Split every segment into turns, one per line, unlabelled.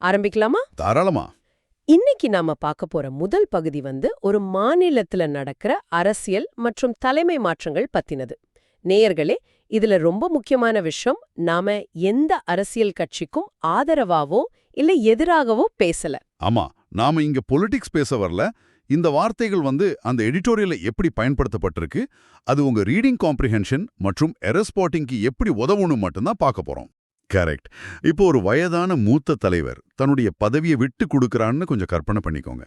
ஆரம்பிக்கலாமா?
தாராளமா.
இன்னைக்கு நாம பார்க்க போற முதல் பகுதி ஒரு மாநிலத்துல நடக்கிற அரசியல் மற்றும் தலைமை மாற்றங்கள் பத்தினது. நேயர்களே, இதுல ரொம்ப முக்கியமான விஷயம், நாம எந்த அரசியல் கட்சிக்கும் ஆதரவாவோ இல்ல எதிராகவோ பேசல.
ஆமா, நாம இங்க பொலிட்டிக்ஸ் பேச வரல. இந்த வார்த்தைகள் அந்த எடிட்டோரியல்ல எப்படி பயன்படுத்தப்பட்டிருக்கு, அது உங்க ரீடிங் காம்ப்ரிஹென்ஷன் மற்றும் எரர் ஸ்பாட்டிங்க்கு எப்படி உதவுன்னு மட்டும்தான் பார்க்க போறோம். கரெக்ட். இப்போ ஒரு வயதான மூத்த தலைவர் தன்னுடைய பதவியை விட்டு கொடுக்கறான்னு கொஞ்சம் கற்பனை பண்ணிக்கோங்க.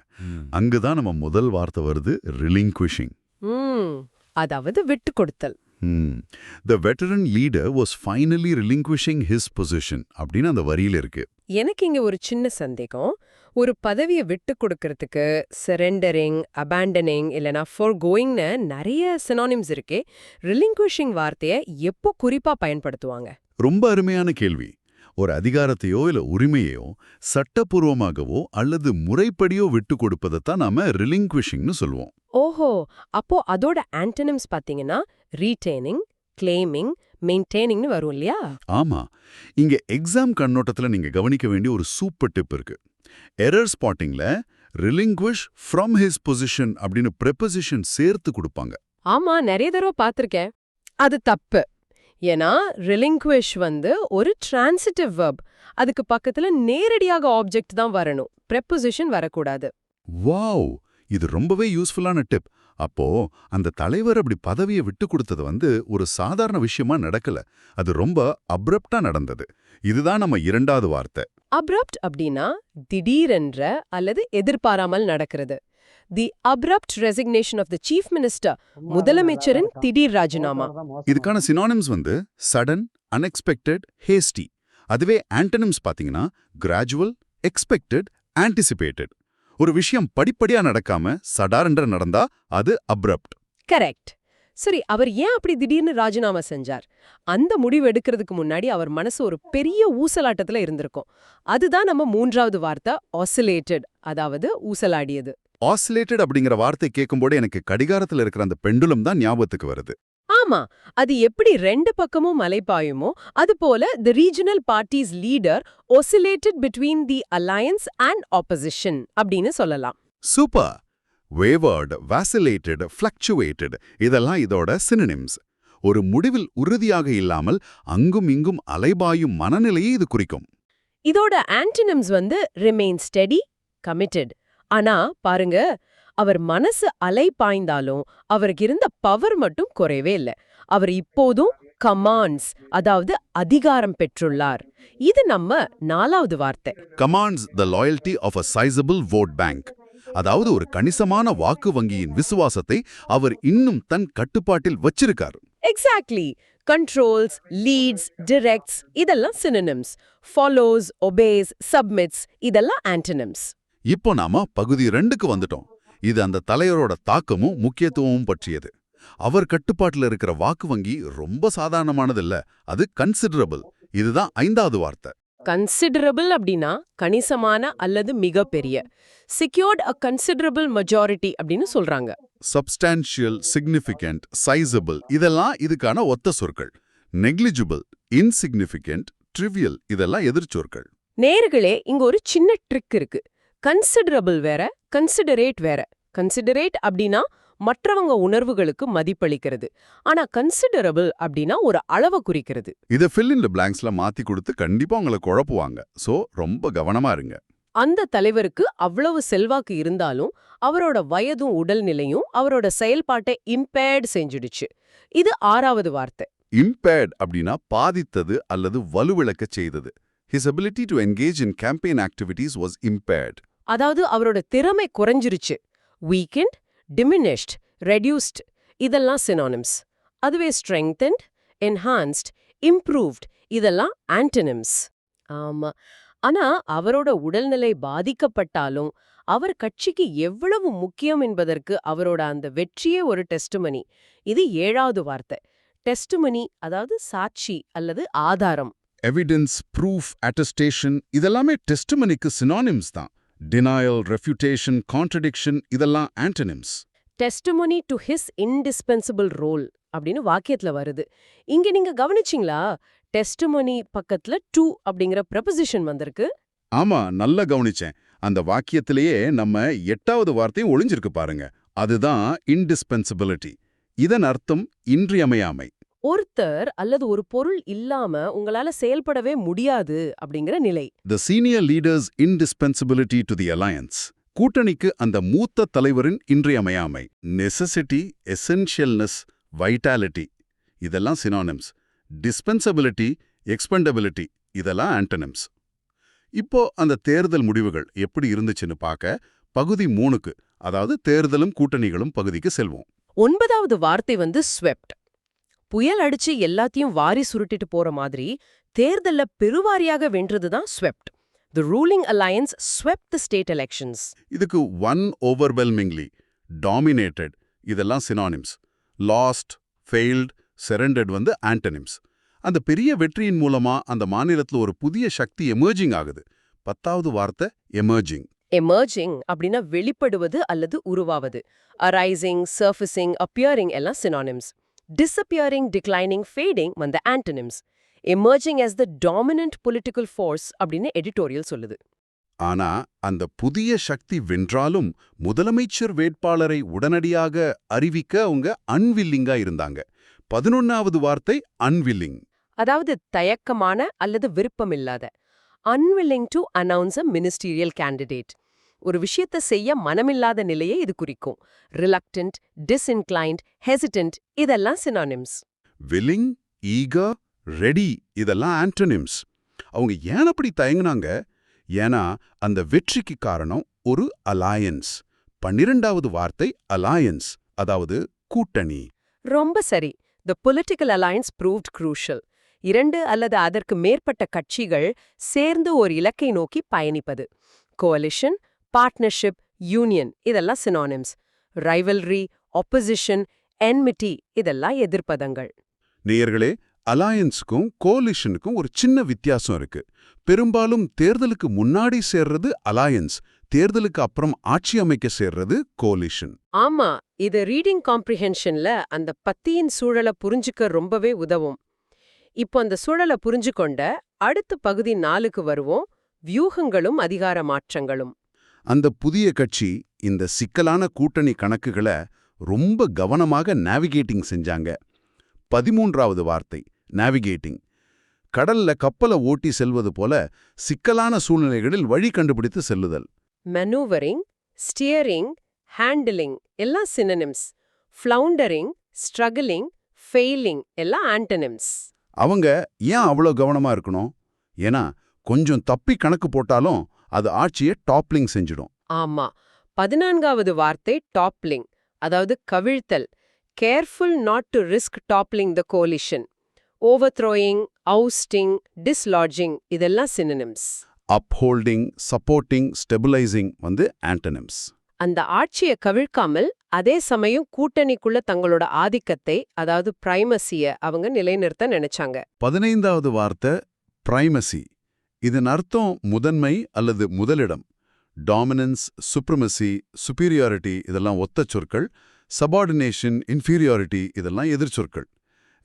அங்குதான் நம்ம முதல் வார்த்தை வருது, ரிலிங்க்விஷிங்.
அதாவது விட்டு கொடுத்தல்.
The veteran leader was finally relinquishing his position அப்படின்னு அந்த வரியில இருக்கு.
எனக்கு இங்க ஒரு சின்ன சந்தேகம். ஒரு பதவியை விட்டு கொடுக்கறதுக்கு சரண்டரிங், அபாண்டனிங் இல்லனா ஃபோர்கோயிங்னு நிறைய சினானிம்ஸ் இருக்கே. ரிலிங்க்விஷிங் வார்த்தையை எப்போ குறிப்பா பயன்படுத்துவாங்க?
ரொம்ப அருமையான கேள்வி. ஒரு அதிகாரத்தையோ இல்ல உரிமையோ சட்டப்பூர்வமாகவோ அல்லது முறைப்படியோ விட்டு கொடுப்பதைத்தான் நாம ரிலிங்க்விஷிங்னு சொல்லுவோம்.
ஓஹோ, அப்போ அதோட ஆன்டனிம்ஸ் பாத்தீங்கன்னா ரீடெய்னிங், கிளைமிங், மெயின்டைனிங்னு வரும் இல்லையா?
ஆமா. இங்க எக்ஸாம் கண்ணோட்டத்துல நீங்க கவனிக்க வேண்டிய ஒரு சூப்பர் டிப் இருக்கு. எரர் ஸ்பாட்டிங்ல ரிலிங்க்விஷ் ஃப்ரம் ஹிஸ் பொசிஷன் அப்படின்னு ப்ரெபோசிஷன் சேர்த்து கொடுப்பாங்க.
ஆமா, நிறைய தடவை பார்த்திருக்கேன். அது தப்பு. ஏன்னா ரிலிங்க்விஷ் ஒரு டிரான்சிட்டிவ் வெர்ப். அதுக்கு பக்கத்துல நேரடியாக ஆப்ஜெக்ட் தான் வரணும், ப்ரெபோசிஷன் வரக்கூடாது.
வாவ், இது ரொம்பவே யூஸ்ஃபுல்லான டிப். அப்போ அந்த தலைவர் அப்படி பதவியை விட்டு கொடுத்தது ஒரு சாதாரண விஷயமா நடக்கல, அது ரொம்ப அப்ரப்டா நடந்தது. இதுதான் நம்ம இரண்டாவது வார்த்தை.
அப்ரப்ட் அப்படின்னா திடீரென்ற அல்லது எதிர்பாராமல் நடக்கிறது. The abrupt resignation of the chief minister, முதலமைச்சரின் திடீர் ராஜினாமா.
இதுக்கான சினானிம்ஸ் சடன், அன்எக்ஸ்பெக்டட், ஹேஸ்டி. அதுவே ஆன்டனிம்ஸ் பாத்தீங்கன்னா கிராஜுவல், எக்ஸ்பெக்டட், ஆன்டிசிபேட்டட். ஒரு விஷயம் படிப்படியா நடக்காம சடாரென்ற நடந்தா அது அப்ரப்ட்.
கரெக்ட். சரி, அவர் ஏன் அப்படி திடீர்னு ராஜினாமா செஞ்சார்? அந்த முடிவு எடுக்கிறதுக்கு முன்னாடி அவர் மனசு ஒரு பெரிய ஊசலாட்டத்துல இருந்திருக்கும். அதுதான் நம்ம மூன்றாவது வார்த்தை ஆசிலேட்டட், அதாவது ஊசலாடியது.
ஆசிலேட்டட் அப்படிங்கிற வார்த்தை கேட்கும்போது எனக்கு கடிகாரத்துல இருக்கிற அந்த பெண்டுலம் தான் ஞாபகத்துக்கு வருது.
ஆமா, அது எப்படி ரெண்டு பக்கமும் அலைப்பாயுமோ அதுபோல the regional parties leader oscillated between the alliance and opposition அப்படின்னு சொல்லலாம்.
சூப்பர். வேவர்ட், வாசிலேட்டட், ஃப்ளக்சுவேட்டட் இதெல்லாம் இதோட சினோனிம்ஸ். ஒரு முடிவில் உறுதியாக இல்லாமல் அங்கும் இங்கும் அலைபாயும் மனநிலையை இது குறிக்கும்.
இதோட ஆன்டனிம்ஸ் ரிமெயின் ஸ்டெடி, கமிட்டட். ஆனா பாருங்க, அவர் மனசு அலை பாய்ந்தாலும் அவருக்கு இருந்த பவர் மட்டும் குறைவே இல்லை. அவர் இப்போதும் கமாண்ட்ஸ், அதாவது அதிகாரம் பெற்றுள்ளார். இது நம்ம நாலாவது வார்த்தை.
Commands the loyalty of a sizable vote bank. அதாவது ஒரு கணிசமான வாக்கு வங்கியின் விசுவாசத்தை அவர் இன்னும் தன் கட்டுப்பாட்டில் வச்சிருக்கார்.
எக்ஸாக்ட்லி. கண்ட்ரோல்ஸ், லீட்ஸ், டிரெக்ட்ஸ் இதெல்லாம் சினோனிம்ஸ். ஃபாலோஸ், ஒபேஸ், சப்மிட்ஸ் இதெல்லாம் ஆன்டனிம்ஸ்.
இப்போ நாம பகுதி 2க்கு வந்துட்டோம். இது அந்த தலைவரோட தாக்கமும் முக்கியத்துவமும் பற்றியது. அவர் கட்டுப்பாட்டில் இருக்கிற வாக்கு வங்கி ரொம்ப சாதாரணமானதில்ல, அது கன்சிடரபிள். இதுதான் ஐந்தாவது வார்த்தை.
கன்சிடரபிள் அப்படின்னா கணிசமான அல்லது மிகப்பெரிய. செக்யூர்ட் அ கன்சிடரபிள் மெஜாரிட்டி அப்படின்னு சொல்றாங்க.
சப்ஸ்டான்ஷியல், சிக்னிஃபிகண்ட், சைசபிள் இதெல்லாம் இதுக்கான ஒத்த சொற்கள். நெக்லிஜிபிள், இன்சிக்னிஃபிகண்ட், ட்ரிவியல் இதெல்லாம் எதிர்ச்சொற்கள்.
நேர்களே, இங்க ஒரு சின்ன ட்ரிக் இருக்கு. கன்சிடரபிள் வேற, கன்சிடரேட் வேற. கன்சிடரேட் அப்படின்னா மற்றவங்க உணர்வுகளுக்கு மதிப்பளிக்கிறது. ஆனா கன்சிடரபிள் அப்படின்னா ஒரு அளவை குறிக்கிறது.
இதை fill in the blanksல மாத்தி கொடுத்து கண்டிப்பா உங்களை குழப்புவாங்க. சோ ரொம்ப கவனமா இருங்க.
அந்த தலைவருக்கு அவ்வளவு செல்வாக்கு இருந்தாலும் அவரோட வயதும் உடல்நிலையும் அவரோட செயல்பாட்டை இம்பேர்ட் செஞ்சிடுச்சு. இது ஆறாவது வார்த்தை.
இம்பேர்ட் அப்படின்னா பாதித்தது அல்லது வலுவிழக்க செய்தது. His ability to engage in campaign activities was impaired.
அதாவது அவரோட திறமை குறைஞ்சிருச்சு. வீக்கெண்ட், டிமினிஷ்ட், ரெடியூஸ்ட் இதெல்லாம் சினானிம்ஸ். அதுவே ஸ்ட்ரெங்தன்ட், என்ஹான்ஸ்ட், இம்ப்ரூவ்ட் இதெல்லாம் ஆன்டனிம்ஸ். ஆமா, ஆனா அவரோட உடல்நிலை பாதிக்கப்பட்டாலும் அவர் கட்சிக்கு எவ்வளவு முக்கியம் என்பதற்கு அவரோட அந்த வெற்றியே ஒரு டெஸ்டுமனி. இது ஏழாவது வார்த்தை. டெஸ்டுமனி அதாவது சாட்சி அல்லது ஆதாரம்.
எவிடன்ஸ், ப்ரூஃப், அட்டஸ்டேஷன் இதெல்லாமே டெஸ்டிமனிக்கு சினானிம்ஸ் தான். டினாயல், ரெஃப்யூட்டேஷன், கான்ட்ரடிக்ஷன் இதெல்லாம் antonyms.
Testimony to his indispensable role அப்படின்னு வாக்கியத்துல வருது. இங்க நீங்க கவனிச்சிங்களா? டெஸ்டிமோனி பக்கத்துல டு அப்படிங்கிற ப்ரெபோசிஷன் வந்திருக்கு.
ஆமா, நல்லா கவனிச்சேன். அந்த வாக்கியத்திலேயே நம்ம 8வது வார்த்தையும் ஒளிஞ்சிருக்கு பாருங்க. அதுதான் இன்டிஸ்பென்சிபிலிட்டி. இதன் அர்த்தம் இன்றியமையாமை.
ஒருத்தர் அல்லது ஒரு பொருள் இல்லாம உங்களால செயல்படவே முடியாது அப்படிங்கிற நிலை.
The senior leader's indispensability to the alliance. கூட்டணிக்கு அந்த மூத்த தலைவரின் இன்றியமையாமை. நெசசிட்டி, எசென்ஷியல்னஸ், வைட்டாலிட்டி இதெல்லாம் சினானிம்ஸ். டிஸ்பென்சபிலிட்டி, எக்ஸ்பெண்டபிலிட்டி இதெல்லாம் ஆன்டனிம்ஸ். இப்போ அந்த தேர்தல் முடிவுகள் எப்படி இருந்துச்சுன்னு பார்க்க பகுதி 3க்கு, அதாவது தேர்தலும் கூட்டணிகளும் பகுதிக்கு செல்வோம்.
9வது வார்த்தை வந்து ஸ்வெப்ட். புயல் அடிச்சு எல்லாத்தையும் வாரி சுருட்டிட்டு போற மாதிரி தேர்தல்ல பெருவாரியாக வென்றதுதான் swept. The ruling alliance swept the state elections.
இதுக்கு ஒன் overwhelmingly, dominated இதெல்லாம் சினானிம்ஸ். லாஸ்ட், ஃபெயில்ட், சரண்டர்ட் வந்து ஆன்டனிம்ஸ். அந்த பெரிய வெற்றியின் மூலமா அந்த மாநிலத்துல ஒரு புதிய சக்தி எமர்ஜிங் ஆகுது. 10வது வார்த்தை எமர்ஜிங்.
எமர்ஜிங் அப்படின்னா வெளிப்படுவது அல்லது உருவாவது. அரைசிங், சர்ஃபேசிங், அப்பியரிங் எல்லாம் சினானிம்ஸ். டிஸப்பியரிங், டிக்ளைனிங், ஃபேடிங் வந்து antonyms. Emerging as the dominant political force அப்படின்னு எடிட்டோரியல் சொல்லுது.
ஆனா அந்த புதிய சக்தி வென்றாலும் முதலமைச்சர் வேட்பாளரை உடனடியாக அறிவிக்க அவங்க அன்வில்லிங்கா இருந்தாங்க. 11வது வார்த்தை அன்வில்லிங்.
அதாவது தயக்கமான அல்லது விருப்பமில்லாத. unwilling to announce a ministerial candidate. ஒரு விஷயத்தை செய்ய மனமில்லாத நிலையை இது குறிக்கும். reluctant, disinclined, hesitant இதெல்லாம் synonyms.
வில்லிங், ஈகர், ரெடி இதெல்லாம் ஆன்டனிம்ஸ். அவங்க ஏன் அப்படி தயங்குனாங்க? ஏன்னா அந்த வெற்றிக்கு காரணம் ஒரு அலையன்ஸ். 12வது வார்த்தை அலையன்ஸ், அதாவது கூட்டணி.
ரொம்ப சரி. The political alliance proved crucial. 2 அல்லது அதற்கு மேற்பட்ட கட்சிகள் சேர்ந்து ஒரு இலக்கை நோக்கி பயணிப்பது. coalition, partnership, union இதெல்லாம் synonyms. rivalry, opposition, enmity இதெல்லாம் எதிர்ப்பதங்கள்.
நேயர்களே, அலையன்ஸுக்கும் கோலிஷனுக்கும் ஒரு சின்ன வித்தியாசம் இருக்கு. பெரும்பாலும் தேர்தலுக்கு முன்னாடி சேர்றது அலையன்ஸ், தேர்தலுக்கு அப்புறம் ஆட்சி அமைக்க சேர்றது கோலிஷன்.
ஆமா, இது ரீடிங் காம்ப்ரிஹென்ஷன்ல அந்த பத்தியின் சூழலை புரிஞ்சுக்க ரொம்பவே உதவும். இப்போ அந்த சூழலை புரிஞ்சுக்கொண்ட அடுத்த பகுதி 4க்கு வருவோம். வியூகங்களும் அதிகார மாற்றங்களும்.
அந்த புதிய கட்சி இந்த சிக்கலான கூட்டணி கணக்குகளை ரொம்ப கவனமாக நேவிகேட்டிங் செஞ்சாங்க. 13வது வார்த்தை நேவிகேட்டிங். கடல்ல கப்பலை ஓட்டி செல்வது போல சிக்கலான சூழ்நிலைகளில் வழி கண்டுபிடித்து செல்லுதல்.
மெனூவரிங், ஸ்டியரிங், ஹேண்டிலிங் எல்லாம் சினனிம்ஸ். ஃப்ளவுண்டரிங், ஸ்ட்ரகிளிங், ஃபெயிலிங் எல்லாம் ஆன்டனிம்ஸ்.
அவங்க ஏன் அவ்வளோ கவனமா இருக்கணும்? ஏன்னா கொஞ்சம் தப்பி கணக்கு போட்டாலும் அது ஆட்சியை டாப்லிங் செஞ்சிடும்.
ஆமா, 14வது வார்த்தை டாப்லிங், அதாவது கவிழ்த்தல். Careful not to risk toppling the coalition. Overthrowing, ousting, dislodging இதெல்லாம் சினனிம்ஸ்.
அப்ஹோல்டிங், சப்போர்ட்டிங், ஸ்டெபிளைசிங் வந்து ஆன்டனிம்ஸ்.
அந்த ஆட்சியை கவிழ்க்காமல் அதே சமயம் கூட்டணிக்குள்ள தங்களோட ஆதிக்கத்தை, அதாவது பிரைமசிய அவங்க நிலைநிறுத்த நினைச்சாங்க.
15வது வார்த்தை பிரைமசி. இதன் அர்த்தம் முதன்மை அல்லது முதலிடம். டாமினன்ஸ், சுப்ரமசி, சுப்பீரியாரிட்டி இதெல்லாம் ஒத்த சொற்கள். சபார்டினேஷன், இன்ஃபீரியாரிட்டி இதெல்லாம் எதிர்ச்சொற்கள்.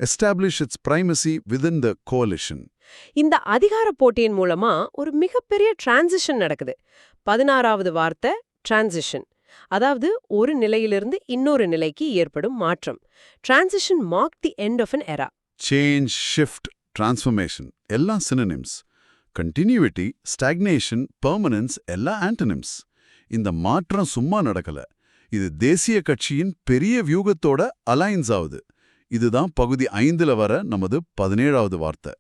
Establish its primacy within the coalition.
இந்த அதிகார போட்டியின் மூலமா ஒரு மிகப்பெரிய டிரான்சிஷன் நடக்குது. 16வது வார்த்தை டிரான்சிஷன், அதாவது ஒரு நிலையிலிருந்து இன்னொரு நிலைக்கு ஏற்படும் மாற்றம். Transition mark the end of an era.
Change, shift, transformation எல்லாம் சினனிம்ஸ். கண்டினியூட்டி, ஸ்டாக்னேஷன், பெர்மனன்ஸ் எல்லாம் ஆன்டனிம்ஸ். இந்த மாற்றம் சும்மா நடக்கல. இது தேசிய கட்சியின் பெரிய வியூகத்தோட அலைன்ஸ் ஆகுது. இதுதான் பகுதி 5ல வர நமது 17வது வார்த்தை.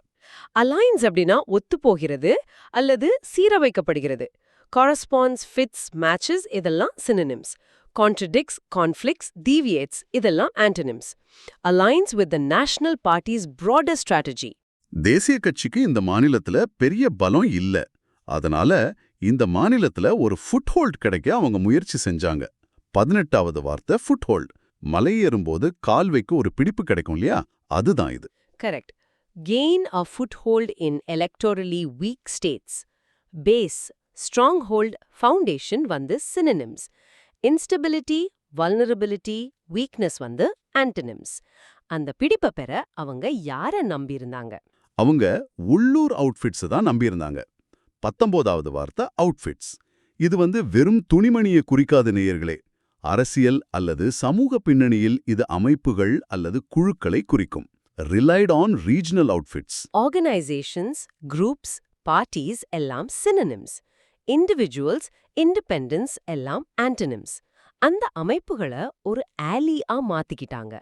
அலைன்ஸ் அப்படின்னா ஒத்துப்போகிறது அல்லது சீரமைக்கப்படுகிறது. corresponds, fits, matches இதெல்லாம் synonyms. contradicts, conflicts, deviates இதெல்லாம் antonyms. aligns with the national party's broader strategy.
தேசிய கட்சிக்கு இந்த மாநிலத்துல பெரிய பலம் இல்ல. அதனால இந்த மாநிலத்துல ஒரு ஃபுட்ஹோல்ட் கிடைக்க அவங்க முயற்சி செஞ்சாங்க. 18வது வார்த்தை ஃபுட்ஹோல்ட். மலையேறும்போது கால்வைக்கு ஒரு பிடிப்பு கிடைக்கும் இல்லையா, அதுதான் இது.
Correct. Gain a foothold in electorally weak states. Base, stronghold, foundation வந்து synonyms. Instability, vulnerability, weakness வந்து antonyms. அந்த பிடிப்பை பெற அவங்க யாரை நம்பியிருந்தாங்க?
அவங்க உள்ளூர் அவுட்ஃபிட்ஸ் தான் நம்பியிருந்தாங்க. 19வது வார்த்தை அவுட்ஃபிட்ஸ். இது வெறும் துணிமணியை குறிக்காத நேயர்களே. அரசியல் அல்லது சமூக பின்னணியில் இது அமைப்புகள் அல்லது குழுக்களை குறிக்கும். Relied on regional outfits.
Organisations, groups, parties எல்லாம் சினனிம்ஸ். இண்டிவிஜுவல்ஸ், இண்டிபெண்டன்ஸ் எல்லாம் ஆன்டனிம்ஸ். அந்த அமைப்புகளை ஒரு ஆலியா மாத்திக்கிட்டாங்க.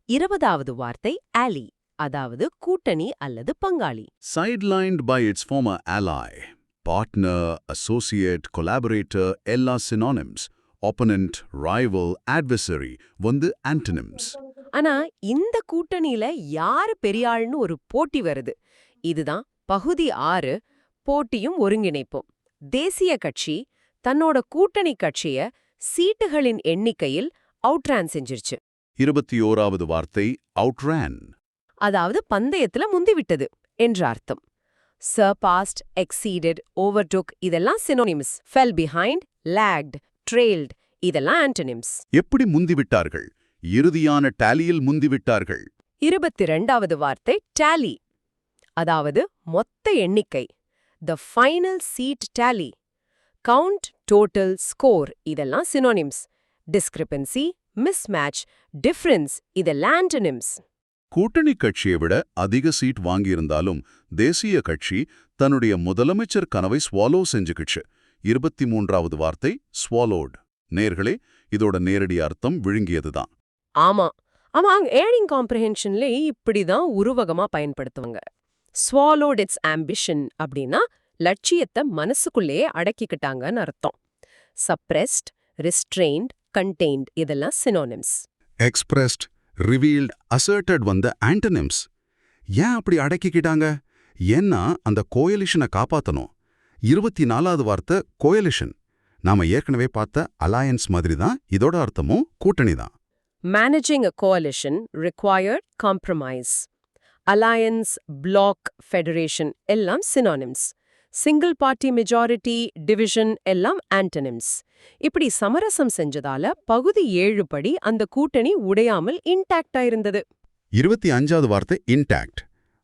20வது வார்த்தை ஆலி, அதாவது கூட்டணி அல்லது பங்காளி.
Sidelined by its former ally. Partner, associate, collaborator எல்லா synonyms. Opponent, rival, adversary antonyms.
ஆனா இந்த கூட்டணியில யாரு பெரியாள்னு ஒரு போட்டி வருது. இதுதான் பகுதி 6, போட்டியும் ஒருங்கிணைப்பும். தேசிய கட்சி தன்னோட கூட்டணி கட்சிய சீட்டுகளின் எண்ணிக்கையில் அவுட்ரான் செஞ்சிருச்சு.
21வது வார்த்தை outran.
அதாவது பந்தயத்துல முந்திவிட்டது என்ற அர்த்தம். surpassed, exceeded, overtook இதெல்லாம் synonyms. fell behind, lagged, trailed இதெல்லாம் antonyms.
எப்படி முந்திவிட்டார்கள்? இறுதியான டாலியில் முந்திவிட்டார்கள்.
22வது வார்த்தை tally, அதாவது மொத்த எண்ணிக்கை. the final seat tally. count, total, score இதெல்லாம் synonyms. discrepancy, mismatch, difference இதெல்லாம் antonyms.
கூட்டணி கட்சியை விட அதிக சீட் வாங்கியிருந்தாலும் தேசிய கட்சி தன்னுடைய முதலமைச்சர் கனவை ஸ்வாலோ செஞ்சுக்கிச்சு. 23வது வார்த்தை swallowed. நேர்களே, இதோட நேரடி அர்த்தம் விழுங்கியதுதான்.
ஆமா ஏர்னிங் காம்ப்ரிஹென்ஷன்ல இப்படிதான் உருவகமா பயன்படுத்துவாங்க. swallowed its ambition அப்படின்னா லட்சியத்தை மனசுக்குள்ளேயே அடக்கிக்கிட்டாங்கன்னு அர்த்தம். suppressed, restrained, contained இதெல்லாம் synonyms.
Expressed, revealed, அசர்டட் antonyms. ஏன் அப்படி அடக்கிக்கிட்டாங்க? ஏன்னா அந்த கோயலிஷனை காப்பாத்தணும். 24வது வார்த்தை கோயலிஷன். நாம ஏற்கனவே பார்த்த அலையன்ஸ் மாதிரி தான் இதோட அர்த்தமும் கூட்டணி தான்.
managing a coalition required compromise. alliance, bloc, federation எல்லாம் synonyms. single party majority, division எல்லாம் antonyms. இப்படி சமரசம் செஞ்சதால பகுதி 7 படி அந்த கூட்டணி உடையாமல் இன்டாக்டா இருந்தது.
25வது வார்த்தை இன்டாக்ட்,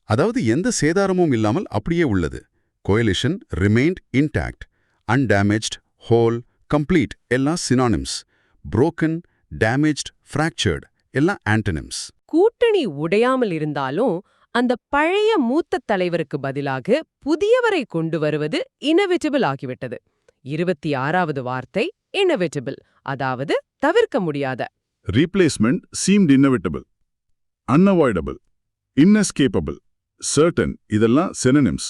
அதாவது எந்த சேதாரமும் இல்லாமல் அப்படியே உள்ளது. Coalition remained intact. undamaged, whole, complete எல்லாம் synonyms. broken, damaged, fractured எல்லாம் antonyms.
கூட்டணி உடையாமல் இருந்தாலும் அந்த பழைய மூத்த தலைவருக்கு பதிலாக புதியவரை கொண்டு வருவது inevitable ஆகிவிட்டது. 26வது வார்த்தை inevitable, அதாவது தவிர்க்க முடியாத.
Replacement seemed inevitable, unavoidable, inescapable, certain இதெல்லாம் synonyms.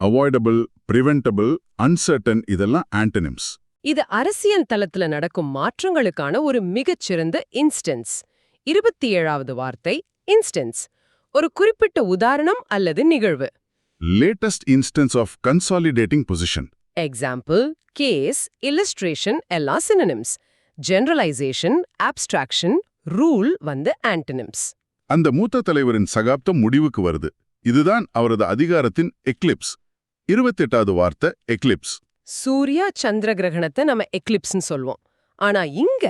avoidable, preventable, uncertain இதெல்லாம் antonyms.
இது அரசியல் தளத்துல நடக்கும் மாற்றங்களுக்கான ஒரு மிகச்சிறந்த இன்ஸ்டன்ஸ். 27வது வார்த்தை இன்ஸ்டன்ஸ், ஒரு குறிப்பிட்ட உதாரணம் அல்லது நிகழ்வு.
Latest instance of consolidating position.
Example, case, illustration எல்லாம் synonyms. Generalization, abstraction, rule antonyms.
அந்த மூத்த தலைவரின் சகாப்தம் முடிவுக்கு வருது. இதுதான் அவரது அதிகாரத்தின் எக்லிப்ஸ். 28வது வார்த்தை எக்லிப்ஸ்.
சூரிய சந்திர கிரகணத்தை நம்ம எக்லிப்ஸ்னு சொல்வோம். ஆனா இங்க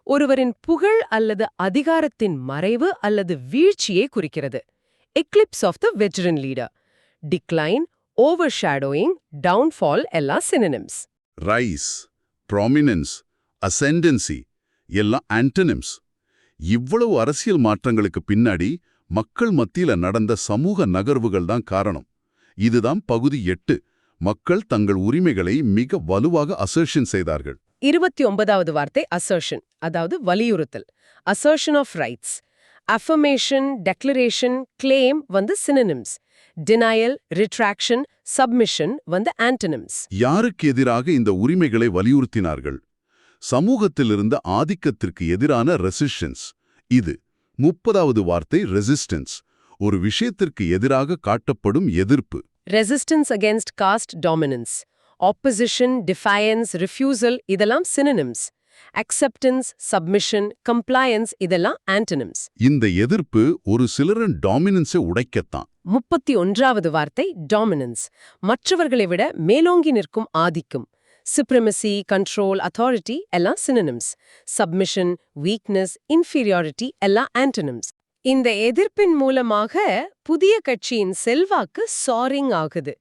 ஒருவரின் புகழ் அல்லது அதிகாரத்தின் மறைவு அல்லது வீழ்ச்சியை குறிக்கிறது. Eclipse of the veteran leader. Decline, overshadowing, downfall எல்லாம் synonyms.
ரைஸ், ப்ராமினன்ஸ், அசெண்டன்சி எல்லாம் antonyms. இவ்வளவு அரசியல் மாற்றங்களுக்கு பின்னாடி மக்கள் மத்தியில நடந்த சமூக நகர்வுகள் தான் காரணம். இதுதான் பகுதி 8. மக்கள் தங்கள் உரிமைகளை மிக வலுவாக அசர்ஷன் செய்தார்கள்.
29வது வார்த்தை அசர்ஷன், அதாவது வலியுறுத்தல். Assertion of rights. Affirmation, declaration, claim synonyms. Denial, retraction, submission antonyms.
யாருக்கு எதிராக இந்த உரிமைகளை வலியுறுத்தினார்கள்? சமூகத்திலிருந்த ஆதிக்கத்திற்கு எதிரான ரெசிஸ்டன்ஸ். இது 30வது வார்த்தை ரெசிஸ்டன்ஸ், ஒரு விஷயத்திற்கு எதிராக காட்டப்படும் எதிர்ப்பு.
Resistance against caste dominance. Opposition, defiance, refusal இதெல்லாம் synonyms. அக்செப்டன்ஸ், சப்மிஷன், கம்ப்ளையன்ஸ் இதெல்லாம் antonyms.
இந்த எதிர்ப்பு ஒரு சிலரின் டாமினன்ஸை உடைக்கத்தான்.
31வது வார்த்தை டாமினன்ஸ், மற்றவர்களை விட மேலோங்கி நிற்கும் ஆதிக்கம். சுப்ரமசி, கண்ட்ரோல், அத்தாரிட்டி எல்லாம் synonyms. சப்மிஷன், வீக்னஸ், இன்ஃபீரியாரிட்டி எல்லாம் antonyms. இந்த எதிர்ப்பின் மூலமாக புதிய கட்சியின் செல்வாக்கு சாரிங் ஆகுது.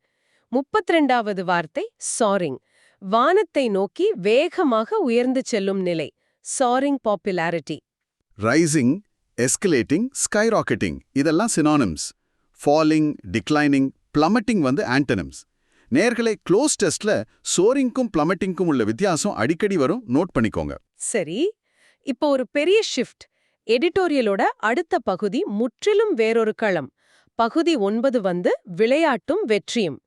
32வது வார்த்தை soaring. வானத்தை நோக்கி வேகமாக உயர்ந்து செல்லும் நிலை. soaring popularity.
Rising, escalating, skyrocketing இதெல்லாம் synonyms. Falling, declining, plummeting antonyms. நேர்களே, க்ளோஸ் டெஸ்ட்ல சோரிங்க்கும் பிளமட்டிங்க்கும் உள்ள வித்தியாசம் அடிக்கடி வரும், நோட் பண்ணிக்கோங்க.
சரி, இப்போ ஒரு பெரிய ஷிஃப்ட். எடிட்டோரியலோட அடுத்த பகுதி முற்றிலும் வேறொரு களம். பகுதி 9 விளையாட்டும் வெற்றியும்.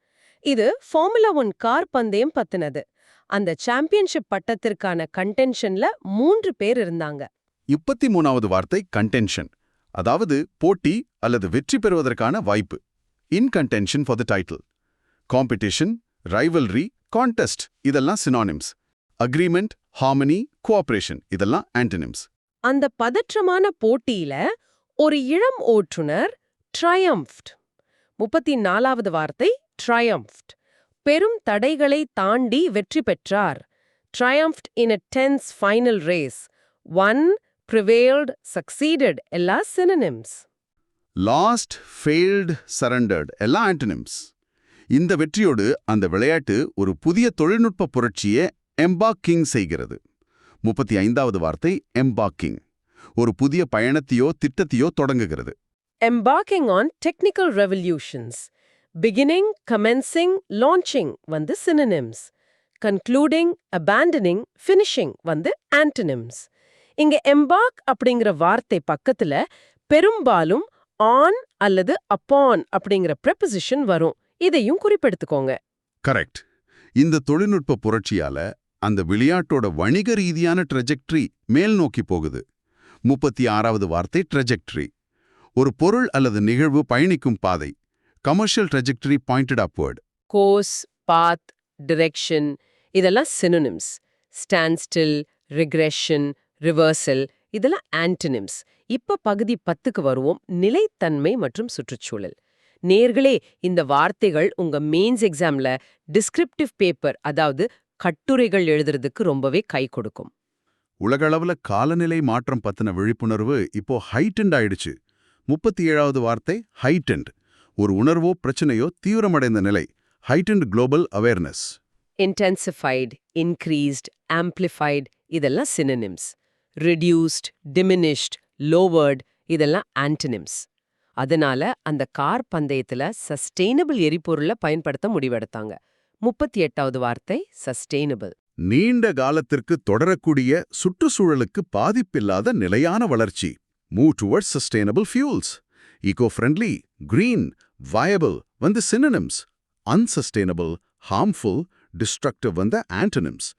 இது ஃபார்முலா 1 கார் பந்தயம் பத்தினது. அந்த சாம்பியன்ஷிப் பட்டத்திற்கான கண்டென்ஷன்ல 3 பேர் இருந்தாங்க.
33வது வார்த்தை கண்டென்ஷன், அதாவது போட்டி அல்லது வெற்றி பெறுவதற்கான வாய்ப்பு. In contention for the title. Competition, rivalry, contest இதெல்லாம் சினானிம்ஸ். அக்ரிமெண்ட், ஹார்மனி, கோஆபரேஷன் இதெல்லாம் ஆண்டனிம்ஸ்.
அந்த பதற்றமான போட்டியில ஒரு இளம் ஓட்டுநர் ட்ரையம்ஃப்ட். 34வது வார்த்தை ட்ரையம்ஃப்ட். பெரும் தடைகளை தாண்டி வெற்றி பெற்றார். ட்ரையம்ஃப்ட் இன் a tense final race. Won, prevailed, succeeded எல்லாம் synonyms.
லாஸ்ட், ஃபெயில்டு, சரண்டர்ட் எல்லாம் ஆண்டனிம்ஸ். இந்த வெற்றியோடு அந்த விளையாட்டு ஒரு புதிய தொழில்நுட்ப புரட்சியை எம்பாக்கிங் செய்கிறது. 35வது வார்த்தை எம்பாக்கிங். ஒரு புதிய பயணத்தையோ திட்டத்தையோ தொடங்குகிறது.
Embarking on technical revolutions. Beginning, commencing, launching synonyms. Concluding, abandoning, finishing antonyms. இங்க embark அப்படிங்கிற வார்த்தை பக்கத்துல பெரும்பாலும் on அல்லது upon அப்படிங்கிற preposition வரும். இதையும் குறிப்பெடுத்துக்கோங்க.
கரெக்ட். இந்த தொழில்நுட்ப புரட்சியால அந்த விளையாட்டோட வணிக ரீதியான ட்ரெஜெக்டரி மேல் நோக்கி போகுது. 36வது வார்த்தை ட்ரெஜெக்டரி. ஒரு பொருள் அல்லது நிகழ்வு பயணிக்கும் பாதை. Commercial trajectory pointed upward.
Course, path, direction இதெல்லாம் synonyms. ஸ்டாண்ட்ஸ்டில், ரிக்ரெஷன், ரிவர்சல் இதெல்லாம் ஆன்டனிம்ஸ். இப்ப பகுதி 10க்கு வருவோம். நிலைத்தன்மை மற்றும் சுற்றுச்சூழல். நேர்களே, இந்த வார்த்தைகள் உங்க மெயின்ஸ் எக்ஸாம்ல டிஸ்கிரிப்டிவ் பேப்பர், அதாவது கட்டுரைகள் எழுதுறதுக்கு ரொம்பவே கை கொடுக்கும்.
உலகளவுல காலநிலை மாற்றம் பத்தின விழிப்புணர்வு இப்போ ஹைட்டண்ட் ஆயிடுச்சு. 37வது வார்த்தை ஹைட்டண்ட். ஒரு உணர்வோ பிரச்சனையோ தீவிரமடைந்த நிலை. Heightened global awareness.
Intensified, increased, amplified இதெல்லாம் synonyms. reduced, diminished, lowered இதெல்லாம் antonyms. அதனால அந்த கார் பந்தயத்துல சஸ்டெயினபிள் எரிபொருளை பயன்படுத்த முடிவெடுத்தாங்க. 38வது வார்த்தை சஸ்டெயினபிள்.
நீண்ட காலத்திற்கு தொடரக்கூடிய சுற்றுச்சூழலுக்கு பாதிப்பில்லாத நிலையான வளர்ச்சி. Move towards sustainable fuels. Eco friendly, green, viable synonyms. Unsustainable, harmful, destructive antonyms.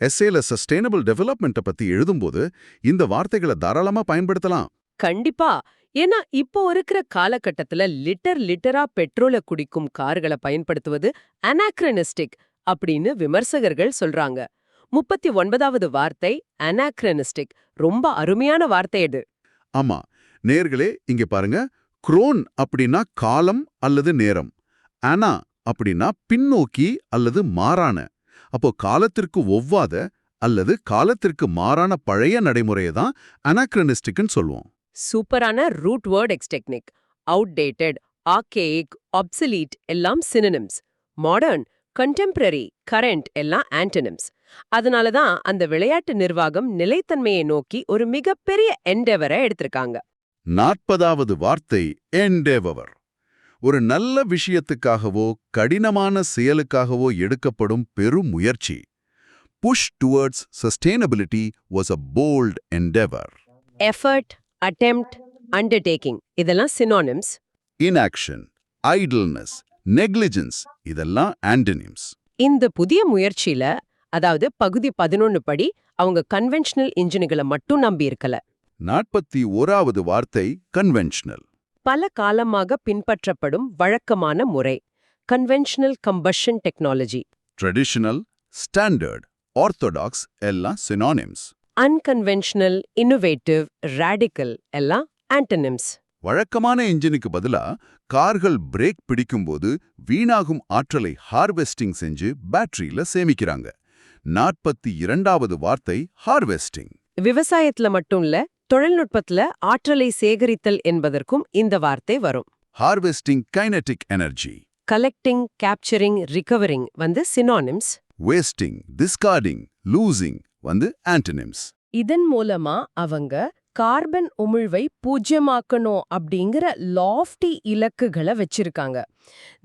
எஸ்ஏல சஸ்டெயினபிள் டெவலப்மெண்ட்டை பத்தி எழுதும்போது இந்த வார்த்தைகளை தாராளமா பயன்படுத்தலாம்.
கண்டிப்பா. ஏன்னா இப்போ இருக்கிற காலகட்டத்துல லிட்டரா பெட்ரோலை குடிக்கும் கார்களை பயன்படுத்துவது அனாக்ரனிஸ்டிக் அப்படின்னு விமர்சகர்கள் சொல்றாங்க. 39வது வார்த்தை அனாக்ரனிஸ்டிக். ரொம்ப அருமையான வார்த்தை இது.
ஆமா, நேர்களே இங்க பாருங்க. குரோன் அப்படின்னா காலம் அல்லது நேரம். ஆனா அப்படின்னா பின்னோக்கி அல்லது மாறான. அப்போ காலத்திற்கு ஒவ்வாத அல்லது காலத்திற்கு மாறான பழைய நடைமுறையை தான் அனாக்ரனிஸ்டிக்னு சொல்லுவோம்.
சூப்பரான ரூட் வேர்ட் எக்ஸ்டெக்னிக். அவுட்டேட்டட், ஆர்கேயிக், ஆப்சலீட் எல்லாம் synonyms. மாடர்ன், கண்டெம்பரரி, கரண்ட் எல்லாம் ஆண்டனிம்ஸ். அதனால தான் அந்த விளையாட்டு நிர்வாகம் நிலைத்தன்மையை நோக்கி ஒரு மிகப்பெரிய என்டெவரை எடுத்திருக்காங்க.
40வது வார்த்தை என்டெவர். ஒரு நல்ல விஷயத்துக்காகவோ கடினமான செயலுக்காகவோ எடுக்கப்படும் பெரும் முயற்சி. Push towards sustainability was a bold endeavor.
Effort, attempt, undertaking இதெல்லாம் synonyms.
இன்ஆக்ஷன், ஐடில்னஸ், நெக்லிஜென்ஸ் இதெல்லாம் ஆண்டனிம்ஸ்.
இந்த புதிய முயற்சியில, அதாவது பகுதி 11 படி அவங்க கன்வென்ஷனல் இன்ஜின்களை மட்டும் நம்பி இருக்கல.
41வது வார்த்தை கன்வென்ஷனல்.
பல காலமாக பின்பற்றப்படும் வழக்கமான முறை. Conventional combustion technology.
Traditional, standard, orthodox எல்லாம் synonyms.
அன்கன்வென்ஷனல், இன்னோவேட்டிவ், ராடிக்கல் எல்லாம் ஆண்டனிம்ஸ்.
வழக்கமான என்ஜினுக்கு பதிலா கார்கள் பிரேக் பிடிக்கும்போது வீணாகும் ஆற்றலை ஹார்வெஸ்டிங் செஞ்சு பேட்டரியில சேமிக்கிறாங்க. 42வது வார்த்தை ஹார்வெஸ்டிங்.
விவசாயத்துல மட்டும் இல்ல, தொழில்நுட்பத்துல ஆற்றலை சேகரித்தல் என்பதற்கும் இந்த வார்த்தை வரும்.
Harvesting kinetic energy.
Collecting, capturing, recovering synonyms.
Wasting, discarding, losing antonyms.
இதன் மூலமா அவங்க கார்பன் உமிழ்வை பூஜ்யமாக்கணும் அப்படிங்கிற லாஃப்டி இலக்குகளை வச்சிருக்காங்க.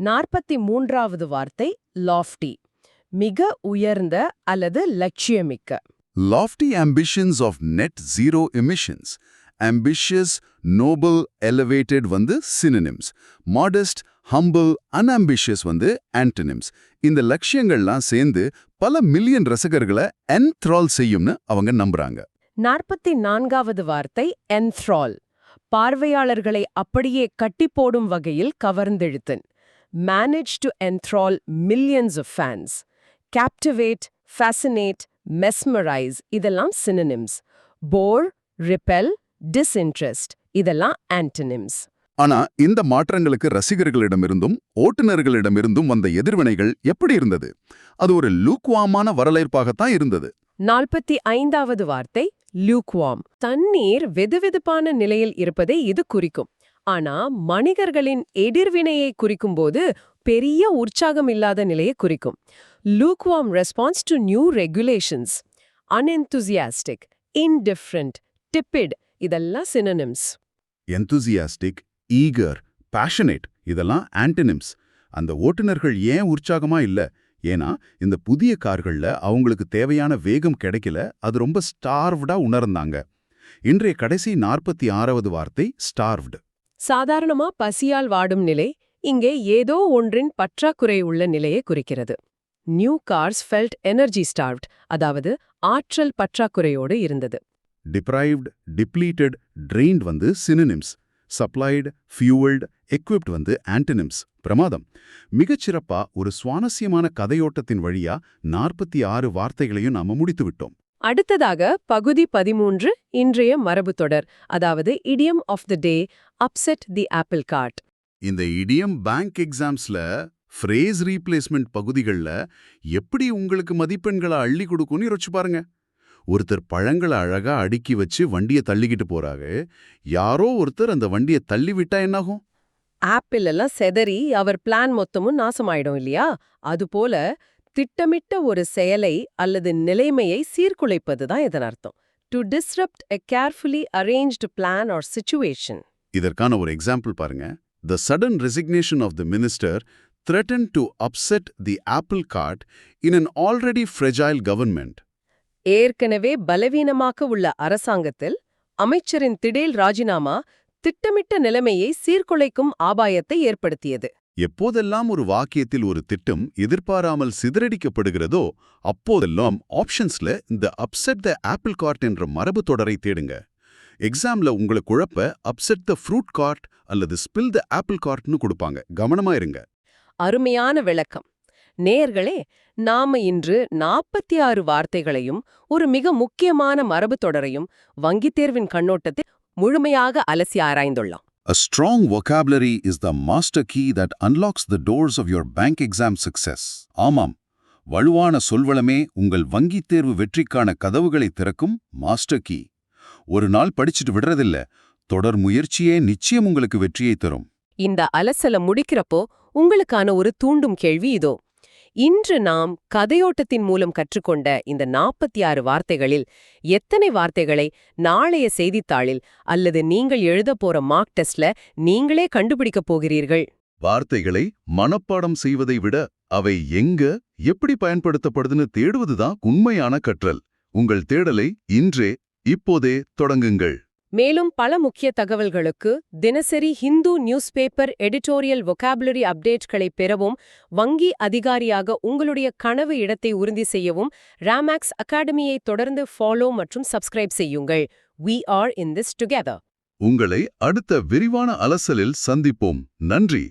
43வது வார்த்தை லாஃப்டி, மிக உயர்ந்த அல்லது லட்சியமிக்க.
Lofty ambitions of net zero emissions. Ambitious, noble, elevated synonyms. Modest, humble, unambitious antonyms. இந்த லட்சியங்கள்லாம் சேர்ந்து பல மில்லியன் ரசிகர்களை என்த்ரால் செய்யும்னு அவங்க நம்புறாங்க.
44வது வார்த்தை என்த்ரால், பார்வையாளர்களை அப்படியே கட்டி போடும் வகையில் கவர்ந்தெழுத்தன். Manage to enthrall millions of fans. Captivate, fascinate, mesmerize இதெல்லாம் synonyms. Bore, repel, disinterest இதெல்லாம் antonyms.
ஆனா இந்த மாற்றங்களுக்கு ரசிகர்களிடமிருந்தும் ஓட்டுநர்களிடமிருந்தும் வந்த எதிர்வினைகள் எப்படி இருந்தது? அது ஒரு லூக்வாமான வரவேற்பாகத்தான் இருந்தது.
45வது வார்த்தை lukewarm. தண்ணீர் வெதுவெதுப்பான நிலையில் இருப்பதை இது குறிக்கும். ஆனா மனிதர்களின் எதிர்வினையை குறிக்கும்போது பெரிய உற்சாகம் இல்லாத நிலையை குறிக்கும். Lukewarm response to new regulations. Unenthusiastic, indifferent, tepid இதெல்லாம் synonyms.
enthusiastic, eager, passionate இதெல்லாம் antonyms. அந்த ஓட்டுநர்கள் ஏன் உற்சாகமா இல்ல? ஏன்னா இந்த புதிய கார்கள்ல அவங்களுக்கு தேவையான வேகம் கிடைக்கல, அது ரொம்ப ஸ்டார்வ்டா உணர்ந்தாங்க. இன்றைய கடைசி 46வது வார்த்தை ஸ்டார்வ்ட்.
சாதாரணமா பசியால் வாடும் நிலை, இங்கே ஏதோ ஒன்றின் பற்றாக்குறை உள்ள நிலையை குறிக்கிறது. நியூ கார்ஸ் ஃபெல்ட் எனர்ஜி ஸ்டார்வ்ட், அதாவது ஆற்றல் பற்றாக்குறையோடு இருந்தது.
deprived, depleted, drained synonyms. supplied, fueled, equipped antonyms. பிரமாதம். மிகச்சிறப்பா ஒரு சுவாரஸ்யமான கதையோட்டத்தின் வழியா 46 வார்த்தைகளையும் நாம முடித்து விட்டோம்.
அடுத்ததாக பகுதி 13, இன்றைய மரபு தொடர், அதாவது idiom of the day, upset the apple cart.
இந்த இடியம் பேங்க் எக்ஸாம்ஸ்ல ஃப்ரேஸ் ரீப்ளேஸ்மெண்ட் பகுதிகள்ல எப்படி உங்களுக்கு மதிப்பெண்களை அள்ளி கொடுக்கும்னு யோசிச்சு பாருங்க. ஒருத்தர் பழங்களை அழகா அடுக்கி வச்சு வண்டியை தள்ளிக்கிட்டு போறாங்க. யாரோ ஒருத்தர் அந்த வண்டியை தள்ளி விட்டா என்னாகும்?
ஆப்பிள் எல்லாம் செதறி அவர் பிளான் மொத்தமும் நாசமாயிடும் இல்லையா? அதுபோல திட்டமிட்ட ஒரு செயலை அல்லது நிலைமையை சீர்குலைப்பதுதான் இதன் அர்த்தம். To disrupt a carefully arranged plan or situation.
இதற்கான ஒரு எக்ஸாம்பிள் பாருங்க. The sudden resignation of the minister threatened to upset the apple cart in an already fragile government.
ஏற்கனவே பலவீனமாக உள்ள அரசாங்கத்தில் அமைச்சரின் திடீர் ராஜினாமா திட்டமிட்ட நிலைமையை சீர்குலைக்கும் ஆபாயத்தை ஏற்படுத்தியது.
எப்போதெல்லாம் ஒரு வாக்கியத்தில் ஒரு திட்டம் எதிர்பாராமல் சிதறடிக்கப்படுகிறதோ அப்போதெல்லாம் ஆப்ஷன்ஸ்ல இந்த அப்செட் த ஆப்பிள் கார்ட் என்ற மரபு தொடரை தேடுங்க. எக்ஸாம்ல உங்களை குழப்ப அப்செட் த ஃப்ரூட் கார்ட் அல்லது ஸ்பில் த ஆப்பிள் கார்ட்னு கொடுப்பாங்க. கவனமா இருங்க.
அருமையான விளக்கம். நேயர்களே, நாம இன்று 46 வார்த்தைகளையும் ஒரு மிக முக்கியமான மரபு தொடரையும் வங்கித் தேர்வின் கண்ணோட்டத்தில் முழுமையாக அலசி ஆராய்ந்துள்ளோம்.
A strong vocabulary is the master key that unlocks the doors of your bank exam success. ஆமாம், வலுவான சொல்வளமே உங்கள் வங்கித் தேர்வு வெற்றிக்கான கதவுகளை திறக்கும் மாஸ்டர் கீ. ஒரு நாள் படிச்சுட்டு விடுறதில்ல, தொடர் முயற்சியே நிச்சயம் உங்களுக்கு வெற்றியை தரும்.
இந்த அலசல முடிக்கிறப்போ உங்களுக்கான ஒரு தூண்டும் கேள்வி இதோ. இன்று நாம் கதையோட்டத்தின் மூலம் கற்றுக்கொண்ட இந்த 46 வார்த்தைகளில் எத்தனை வார்த்தைகளை நாளைய செய்தித்தாளில் அல்லது நீங்கள் எழுதப் போற மார்க் டெஸ்ட்ல நீங்களே கண்டுபிடிக்கப் போகிறீர்கள்?
வார்த்தைகளை மனப்பாடம் செய்வதை விட அவை எங்க எப்படி பயன்படுத்தப்படுதுன்னு தேடுவதுதான் உண்மையான கற்றல். உங்கள் தேடலை இன்றே இப்போதே தொடங்குங்கள்.
மேலும் பல முக்கிய தகவல்களுக்கு தினசரி Hindu newspaper editorial vocabulary அப்டேட்களை பெறவும், வங்கி அதிகாரியாக உங்களுடைய கனவு இடத்தை உறுதி செய்யவும் ராமேக்ஸ் அகாடமியை தொடர்ந்து ஃபாலோ மற்றும் சப்ஸ்கிரைப் செய்யுங்கள். We are in this together.
உங்களை அடுத்த விரிவான அலசலில் சந்திப்போம். நன்றி.